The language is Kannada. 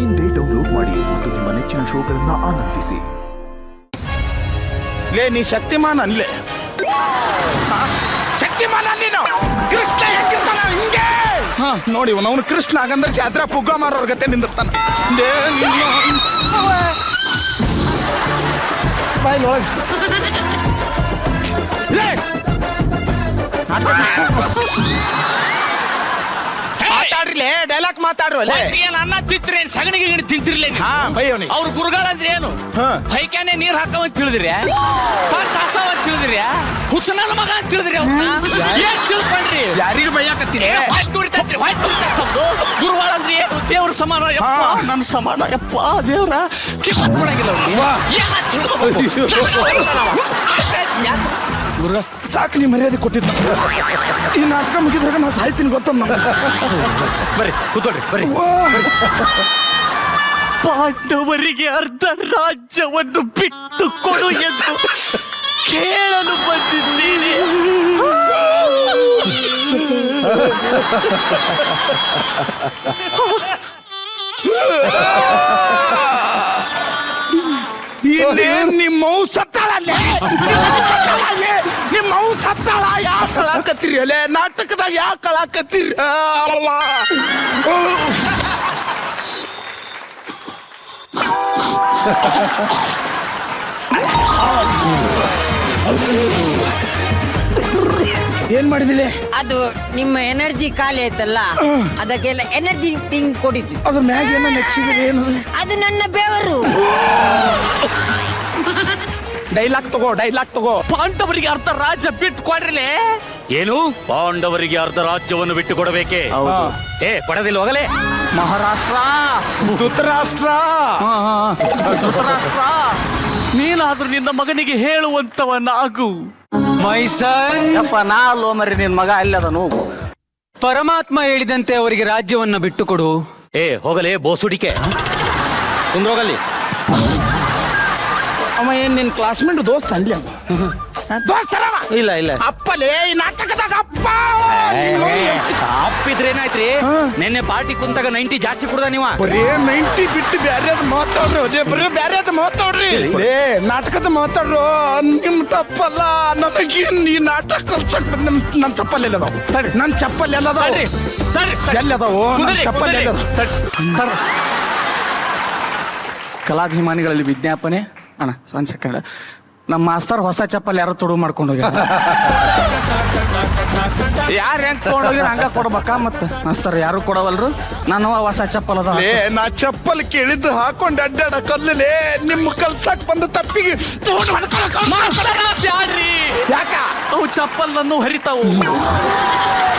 ಇಂದೇ ಡೌನ್ಲೋಡ್ ಮಾಡಿ ಮತ್ತು ನಿಮ್ಮ ನೆಚ್ಚಿನ ಶೋಗಳನ್ನ ಆನಂದಿಸಿ. ಲೇ ನೀ ಶಕ್ತಿಮಾನ್ ಅನ್ಲೇ, ಶಕ್ತಿಮಾನ್ ನೀನು. ಕೃಷ್ಣ ಹೆಂಗಿರ್ತಾನ ಹಿಂಗೆ ನೋಡಿ, ಅವನು ಕೃಷ್ಣ ಆಗಂದ್ರೆ ಜಾತ್ರೆ ಪುಗ್ಗ ಮಾರೋರ್ ಗತೆ ನಿಂದಿರ್ತಾನ. ಮಾತಾಡ್ರಿಲೇ, ಡೈಲಾಗ್ ಮಾತಾಡ್ರಲ್ಲ. ಅನ್ನ ತಿಂತ್ರಿ ಸಗಣಿಗೆ ತಿಂತಿರ್ಲಿ. ಅವ್ರ ಗುರುಗಳ ಅಂದ್ರೆ ಏನು? ಪೈಕಾನೆ ನೀರ್ ಹಾಕವಂತ ತಿಳಿದ್ರಿ, ತಾಸವ ಅಂತ ತಿಳಿದ್ರಿ, ಹುಸನನ ಮಗ ಅಂತ ತಿಳಿದ್ರಿ. ಏನ್ ತಿಳ್ಕೊಂಡ್ರಿ? ಯಾರಿಗೂ ಬೈಯಾಕತ್ತೀರಿ? ಗುರುಗಳ ಅಂದ್ರೆ ಏನು? ದೇವ್ರ ಸಮಾನ. ಯಪ್ಪ ನನ್ನ ಸಮಾನ. ಯಪ್ಪ ದೇವ್ರ ಕಿಮ್ಮೊಳಗಿಲ್ಲ. ಸಾಕು, ನೀ ಮರ್ಯಾದೆ ಕೊಟ್ಟಿದ್ದ. ಈ ನಾಟಕ ಮುಗಿದಾಗ ನಾ ಸಾಯ್ತೀನಿ ಗೊತ್ತಮ್ಮ. ಬರ್ರಿ ಕೂತ್ಕೊಳ್ರಿ, ಬರ್ರಿ. ಪಾಂಡವರಿಗೆ ಅರ್ಧ ರಾಜ್ಯವನ್ನು ಬಿಟ್ಟು ಕೊಡು ಎಂದು ಕೇಳಲು ಬಂದಿದ್ದೀನಿ. ನಿಮ್ಮವು ಸತ್ತಾಳಲ್ಲೇ, ನಿಮ್ಮವು ಸತ್ತಾಳ. ಯಾಕೆ ಕಳಾಕತ್ತೀರಿ ಅಲ್ಲೇ? ನಾಟಕದಾಗ ಯಾಕೆ ಕಳಾಕತ್ತೀರಿ? ಏನ್ ಮಾಡಿದಿಲ್ಲ? ಅದು ನಿಮ್ಮ ಎನರ್ಜಿ ಖಾಲಿ ಆಯ್ತಲ್ಲ, ಅದಕ್ಕೆಲ್ಲ ಎನರ್ಜಿ ಥಿಂಗ್ ಕೊಡಿದ್ದು. ಅದ್ರ ಮ್ಯಾಗ ಏನೋ ನೆಕ್ಸಿದ್ರೆ ಏನದು? ಅದು ನನ್ನ ಬೆವರು. ಡೈಲಾಗ್ ತಗೋ, ಡೈಲಾಗ್ ತಗೋ. ಪಾಂಡವರಿಗೆ ಅರ್ಧ ರಾಜ್ಯ ಬಿಟ್ಟು ಕೊಡ್ರಲೇ. ಏನು? ಪಾಂಡವರಿಗೆ ಅರ್ಧ ರಾಜ್ಯವನ್ನು ಬಿಟ್ಟು ಕೊಡಬೇಕೆ? ಕೊಡದಿಲ್ಲ, ಹೋಗಲೇ. ಮಹಾರಾಷ್ಟ್ರ, ಧೃತರಾಷ್ಟ್ರ, ಧೃತರಾಷ್ಟ್ರ, ನೀನಾದ್ರೂ ನಿನ್ನ ಮಗನಿಗೆ ಹೇಳುವಂತವನಾಗು. ಮೈಸನ್, ಯಪ್ಪ ನಾ ಅಲ್ಲೋ ಮರಿ, ನಿನ್ ಮಗ ಅಲ್ಲದನು. ಪರಮಾತ್ಮ ಹೇಳಿದಂತೆ ಅವರಿಗೆ ರಾಜ್ಯವನ್ನ ಬಿಟ್ಟು ಕೊಡು. ಹೋಗಲೇ ಬೋಸುಡಿಕೆ, ಕುಂದ್ರೋಗಲ್ಲಿ. ಅವ ಏನ್ ನಿನ್ ಕ್ಲಾಸ್ಮೇಟ್ ದೋಸ್ತ ಅನ್ಲಿ? ದೋಸ್ತರವ? ಇಲ್ಲ ಇಲ್ಲ, ಅಪ್ಪಲೇ ಈ ನಾಟಕದಾಗ ಅಪ್ಪ. ಅಪ್ಪಿದ್ರೇನಾಯ್ತ್ರಿ? ನಿನ್ನೆ ಪಾರ್ಟಿ ಕುಂತಾಗ 90 ಜಾಸ್ತಿ ಕುಡ್ದ ನೀವ. ಬರೇ 90 ಬಿಟ್ಟು ಬ್ಯಾರೆ ಮಾತಾಡ್ರಿ, ಬರೀ ಬ್ಯಾರೆ ಮಾತಾಡ್ರಿ. ನಾಟಕದ ಮಾತಾಡ್ರು. ನಿಮ್ ತಪ್ಪಲ್ಲ, ನಮಗೆ ಈ ನಾಟಕ ಕಲ್ಸಕ್ ನನ್ ಚಪ್ಪಲ್ ಎಲ್ಲದಾವ? ನನ್ ಚಪ್ಪಲ್ ಎಲ್ಲದಾವ? ಎಲ್ಲದಾವು? ನನ್ ಚಪ್ಪಲ್ ಎಲ್ಲದಾವ? ಕಲಾಭಿಮಾನಿಗಳಲ್ಲಿ ವಿಜ್ಞಾಪನೆ. ಅಣ್ಣ ಒಂದ್ ಸೆಕೆಂಡ್, ನಮ್ಮ ಮಾಸ್ತರ್ ಹೊಸ ಚಪ್ಪಲ್ ಯಾರು ತೊಡು ಮಾಡ್ಕೊಂಡು ಹೋಗ್ಯಾರ. ಯಾರು ಹೆಂಗ್ ತೊಗೊಂಡೋಗಿ ಹಂಗ ಕೊಡ್ಬೇಕಾ? ಮತ್ತ ಮಾಸ್ತರ್ ಯಾರು ಕೊಡವಲ್ರು. ನಾನು ಹೊಸ ಚಪ್ಪಲ್ ಅದ. ನಾ ಚಪ್ಪಲ್ ಕೇಳಿದ್ದು ಹಾಕೊಂಡ್ ಅಡ್ಡಾಡ ಕಲ್ಲೇ. ನಿಮ್ಮ ಕಲ್ಸಕ್ ಬಂದ ತಪ್ಪಿಗೆ ಬ್ಯಾಡ್ರಿ, ಯಾಕ? ಅವು ಚಪ್ಪಲ್ ನನ್ನ ಹರಿತಾವು.